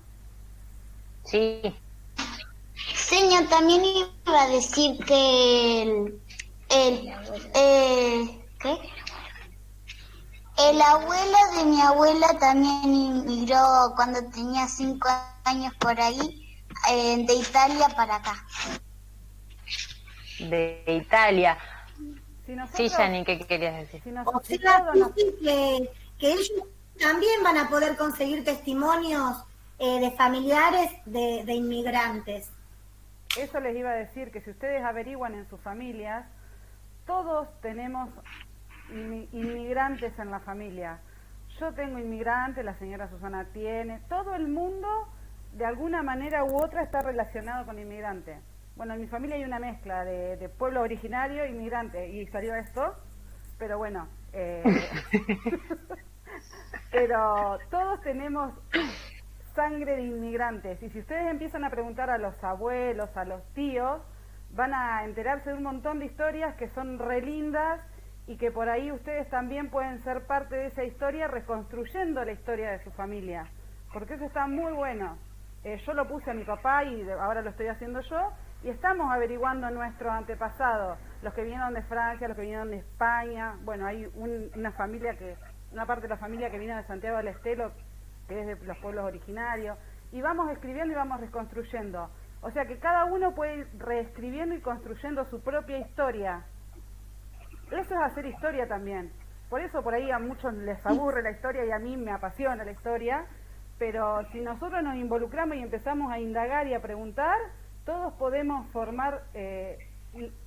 C: Sí.
I: Señor, también iba a decir que ¿qué? El abuelo de mi abuela también inmigró cuando tenía 5 años por ahí, de Italia para acá.
C: De Italia.
B: Si nosotros,
C: Sí, Yannick, ¿qué querías decir?
B: si nos-
D: O
B: si
D: sea,
B: todos nos-
D: que ellos también van a poder conseguir testimonios de familiares de inmigrantes.
B: Eso les iba a decir, que si ustedes averiguan en sus familias, todos tenemos inmigrantes en la familia. Yo tengo inmigrantes, la señora Susana tiene, todo el mundo de alguna manera u otra está relacionado con inmigrantes. Bueno, en mi familia hay una mezcla de pueblo originario e inmigrante, y salió esto, pero bueno, pero todos tenemos sangre de inmigrantes, y si ustedes empiezan a preguntar a los abuelos, a los tíos, van a enterarse de un montón de historias que son re lindas, y que por ahí ustedes también pueden ser parte de esa historia, reconstruyendo la historia de su familia, porque eso está muy bueno. Yo lo puse a mi papá y ahora lo estoy haciendo yo, y estamos averiguando nuestro antepasado, los que vinieron de Francia, los que vinieron de España. Bueno, hay una parte de la familia que vino de Santiago del Estero, que es de los pueblos originarios, y vamos escribiendo y vamos reconstruyendo. O sea que cada uno puede ir reescribiendo y construyendo su propia historia. Eso es hacer historia también. Por eso por ahí a muchos les aburre la historia y a mí me apasiona la historia, pero si nosotros nos involucramos y empezamos a indagar y a preguntar, todos podemos formar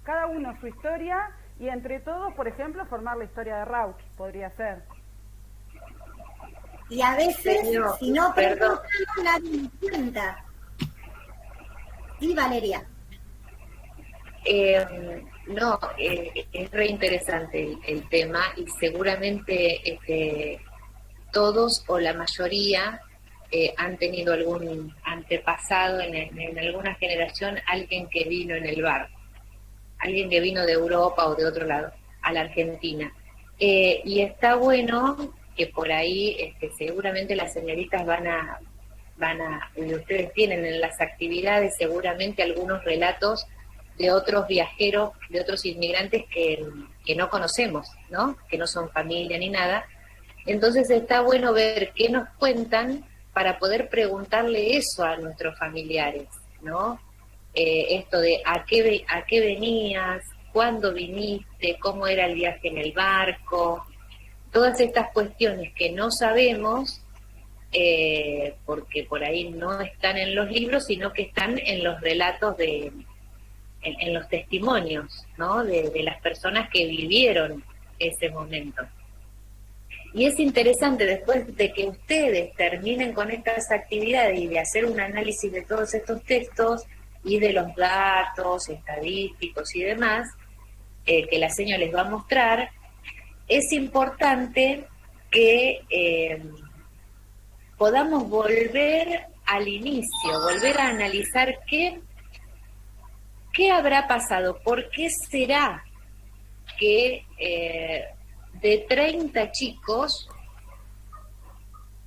B: cada uno su historia, y entre todos, por ejemplo, formar la historia de Rauch, podría ser.
D: Y a veces,
F: Señor,
D: si no
F: perdón.
D: preguntamos, nadie nos cuenta. Sí, Valeria.
F: No, es re interesante el tema, y seguramente todos o la mayoría han tenido algún antepasado en alguna generación, alguien que vino en el barco, alguien que vino de Europa o de otro lado a la Argentina. Y está bueno que por ahí seguramente las señoritas van a, y ustedes tienen en las actividades seguramente algunos relatos de otros viajeros, de otros inmigrantes que no conocemos, ¿no? Que no son familia ni nada, Entonces está bueno ver qué nos cuentan para poder preguntarle eso a nuestros familiares, ¿no? Esto de a qué venías, cuándo viniste, cómo era el viaje en el barco, todas estas cuestiones que no sabemos, porque por ahí no están en los libros, sino que están en los relatos en los testimonios, ¿no? De las personas que vivieron ese momento. Y es interesante, después de que ustedes terminen con estas actividades y de hacer un análisis de todos estos textos y de los datos estadísticos y demás, que la señora les va a mostrar, es importante que podamos volver al inicio, volver a analizar qué habrá pasado, por qué será que de 30 chicos,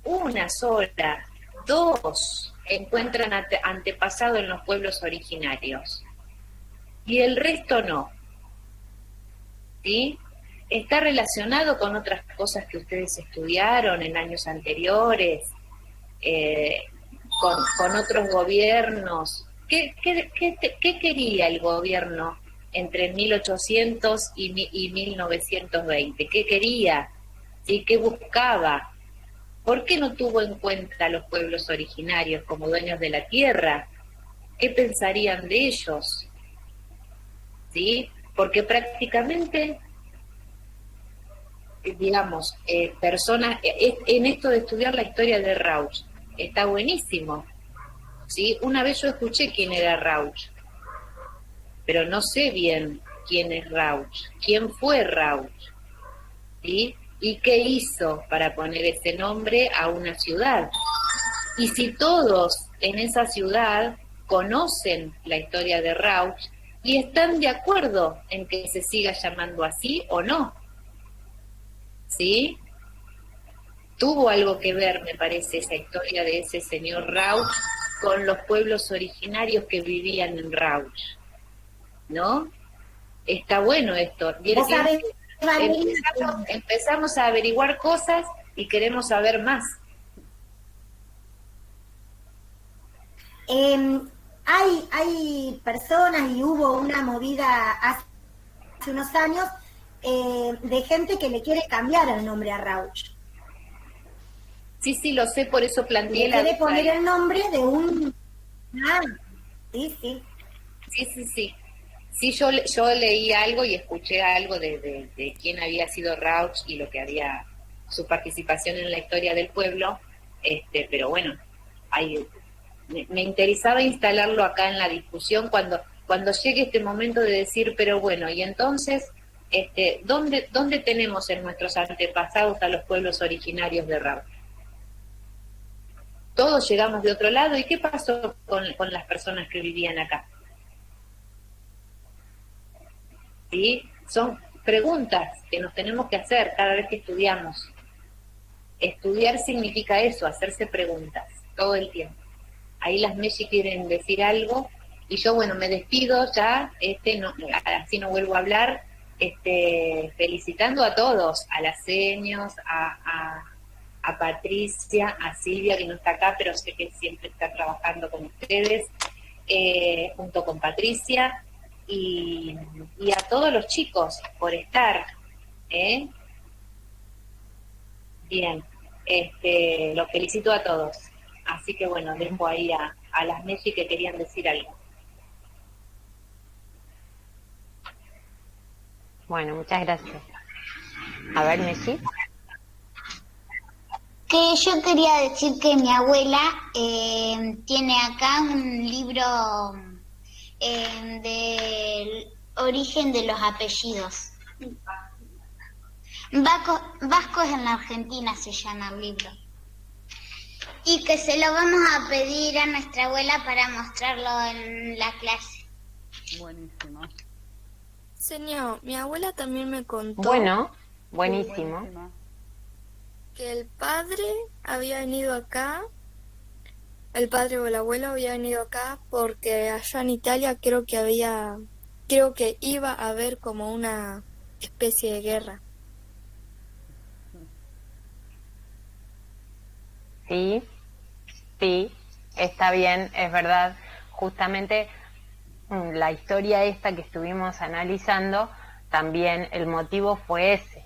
F: una sola, 2 encuentran antepasado en los pueblos originarios y el resto no. ¿Sí? Está relacionado con otras cosas que ustedes estudiaron en años anteriores, con otros gobiernos. ¿Qué quería el gobierno entre 1800 y 1920? ¿Qué quería? ¿Sí? ¿Qué buscaba? ¿Por qué no tuvo en cuenta a los pueblos originarios como dueños de la tierra? ¿Qué pensarían de ellos? ¿Sí? Porque prácticamente, digamos, personas, en esto de estudiar la historia de Rauch, está buenísimo. ¿Sí? Una vez yo escuché quién era Rauch, pero no sé bien quién es Rauch, quién fue Rauch, ¿sí? Y qué hizo para poner ese nombre a una ciudad. Y si todos en esa ciudad conocen la historia de Rauch y están de acuerdo en que se siga llamando así o no, ¿sí? Tuvo algo que ver, me parece, esa historia de ese señor Rauch con los pueblos originarios que vivían en Rauch, ¿no? Está bueno esto. Empezamos a averiguar cosas y queremos saber más.
D: Hay personas, y hubo una movida hace unos años de gente que le quiere cambiar el nombre a Rauch.
F: Sí, lo sé, por eso planteé
D: la... Quiere poner el nombre de un... Sí. Sí, yo leí algo y escuché algo de quién había sido Rauch y lo que había, su participación en la historia del pueblo, pero bueno, me interesaba instalarlo acá en la discusión cuando llegue este momento de decir, pero bueno, y entonces, ¿dónde tenemos en nuestros antepasados a los pueblos originarios de Rauch? Todos llegamos de otro lado, ¿y qué pasó con las personas que vivían acá? ¿Sí? Son preguntas que nos tenemos que hacer cada vez que estudiamos. Estudiar significa eso, hacerse preguntas, todo el tiempo. Ahí las Messi quieren decir algo, y yo, bueno, me despido ya, así no vuelvo a hablar, felicitando a todos, a las seños, a Patricia, a Silvia, que no está acá, pero sé que siempre está trabajando con ustedes, junto con Patricia, y a todos los chicos por estar. Bien, los felicito a todos. Así que bueno, dejo ahí a las Messi que querían decir algo.
C: Bueno, muchas gracias. A ver, Messi.
I: Que yo quería decir que mi abuela tiene acá un libro del origen de los apellidos. Vascos en la Argentina se llama el libro. Y que se lo vamos a pedir a nuestra abuela para mostrarlo en la clase.
B: Buenísimo.
A: Señor, mi abuela también me contó.
C: Bueno, buenísimo.
A: Que el padre había venido acá, el padre o el abuelo había venido acá porque allá en Italia creo que iba a haber como una especie de guerra.
C: Sí, sí, está bien, es verdad. Justamente la historia esta que estuvimos analizando, también el motivo fue ese.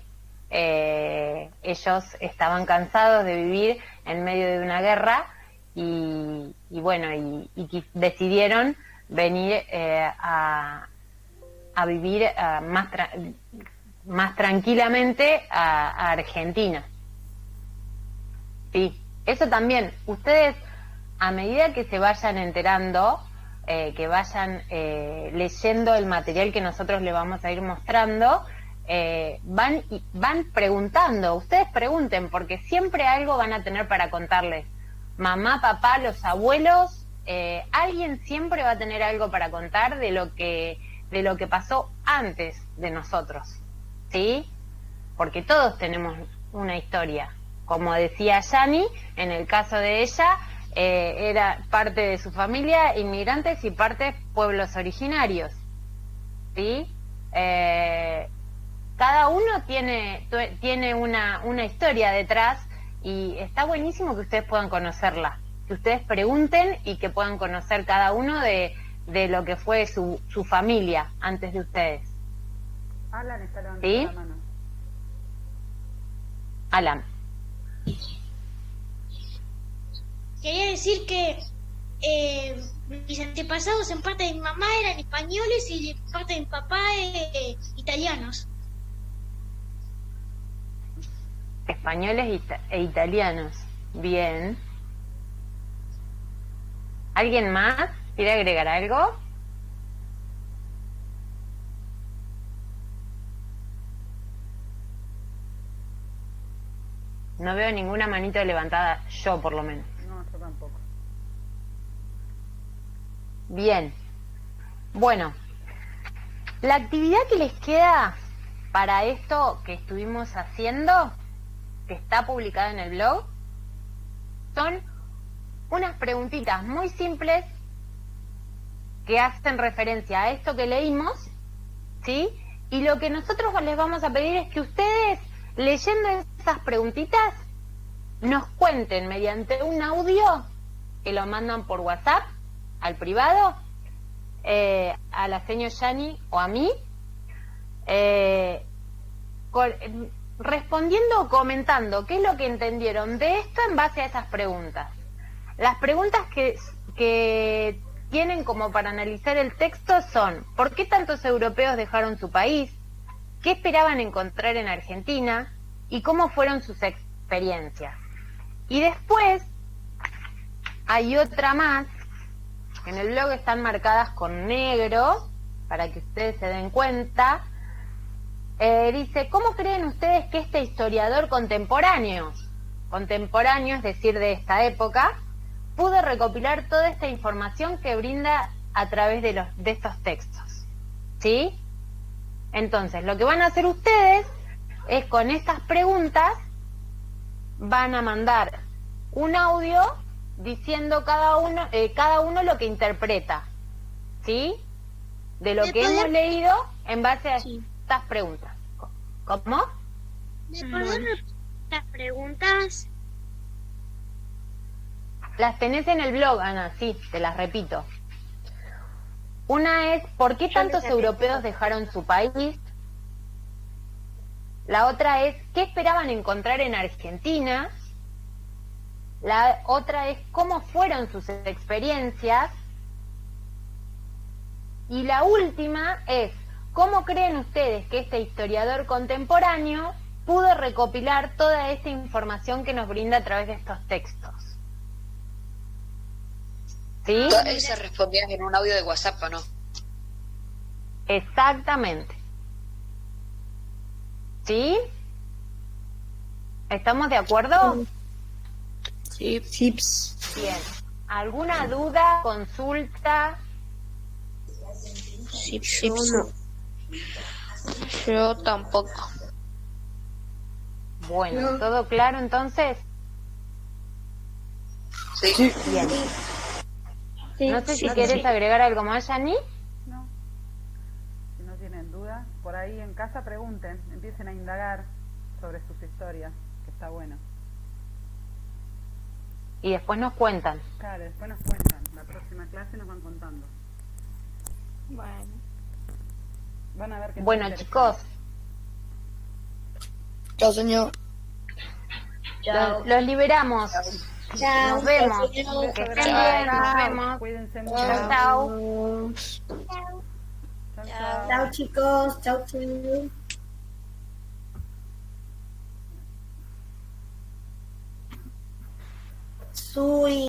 C: Ellos estaban cansados de vivir en medio de una guerra y decidieron venir a vivir más tranquilamente a Argentina. Sí, eso también. Ustedes, a medida que se vayan enterando, que vayan leyendo el material que nosotros les vamos a ir mostrando, van preguntando. Ustedes pregunten, porque siempre algo van a tener para contarles. Mamá, papá, los abuelos, alguien siempre va a tener algo para contar de lo que pasó antes de nosotros, ¿sí? Porque todos tenemos una historia. Como decía Yani, en el caso de ella, era parte de su familia, inmigrantes y parte pueblos originarios, ¿sí? Cada uno tiene una historia detrás y está buenísimo que ustedes puedan conocerla, que ustedes pregunten y que puedan conocer cada uno de lo que fue su familia antes de ustedes.
B: Alan está levantando
C: ¿sí?
B: la mano.
C: Alan.
H: Quería decir que mis antepasados en parte de mi mamá eran españoles y en parte de mi papá italianos.
C: Españoles e italianos. Bien. ¿Alguien más quiere agregar algo? No veo ninguna manito levantada, yo por lo menos.
B: No, yo tampoco.
C: Bien. Bueno, la actividad que les queda para esto que estuvimos haciendo, que está publicada en el blog, son unas preguntitas muy simples que hacen referencia a esto que leímos, ¿sí? Y lo que nosotros les vamos a pedir es que ustedes, leyendo esas preguntitas, nos cuenten mediante un audio que lo mandan por WhatsApp al privado, a la señora Yani o a mí, respondiendo o comentando qué es lo que entendieron de esto en base a esas preguntas. Las preguntas que tienen como para analizar el texto son: ¿por qué tantos europeos dejaron su país? ¿Qué esperaban encontrar en Argentina? ¿Y cómo fueron sus experiencias? Y después hay otra más, que en el blog están marcadas con negro, para que ustedes se den cuenta. Dice: ¿cómo creen ustedes que este historiador contemporáneo, es decir, de esta época, pudo recopilar toda esta información que brinda a través de estos textos? ¿Sí? Entonces, lo que van a hacer ustedes es, con estas preguntas, van a mandar un audio diciendo cada uno lo que interpreta, ¿sí? De lo que hemos leído en base a estas preguntas. ¿Cómo?
H: ¿Me podés repetir las preguntas?
C: Las tenés en el blog, Ana, sí, te las repito. Una es: ¿por qué tantos europeos dejaron su país? La otra es: ¿qué esperaban encontrar en Argentina? La otra es: ¿cómo fueron sus experiencias? Y la última es: ¿cómo creen ustedes que este historiador contemporáneo pudo recopilar toda esta información que nos brinda a través de estos textos? ¿Sí?
P: Todas se respondían en un audio de WhatsApp, ¿o no?
C: Exactamente. ¿Sí? ¿Estamos de acuerdo?
K: Sí.
C: Bien. ¿Alguna duda, consulta?
K: Yo no. Yo tampoco.
C: Bueno, ¿todo claro entonces?
P: Sí.
C: Bien. No sé si
B: sí,
C: querés
B: sí.
C: agregar algo más, Yani.
B: No. Si no tienen dudas, por ahí en casa pregunten, empiecen a indagar sobre sus historias, que está bueno.
C: y después nos cuentan.
B: Claro, después nos cuentan. La próxima clase nos van contando.
A: Bueno.
B: Van a ver que
C: Bueno, chicos,
K: Chao, señor.
C: los liberamos.
D: Chao.
C: Nos vemos.
A: Chao.
C: Que estén bien, nos vemos.
B: Cuídense mucho.
C: Chao.
B: Chao.
D: Chao, chicos. Chao, chao. Sui.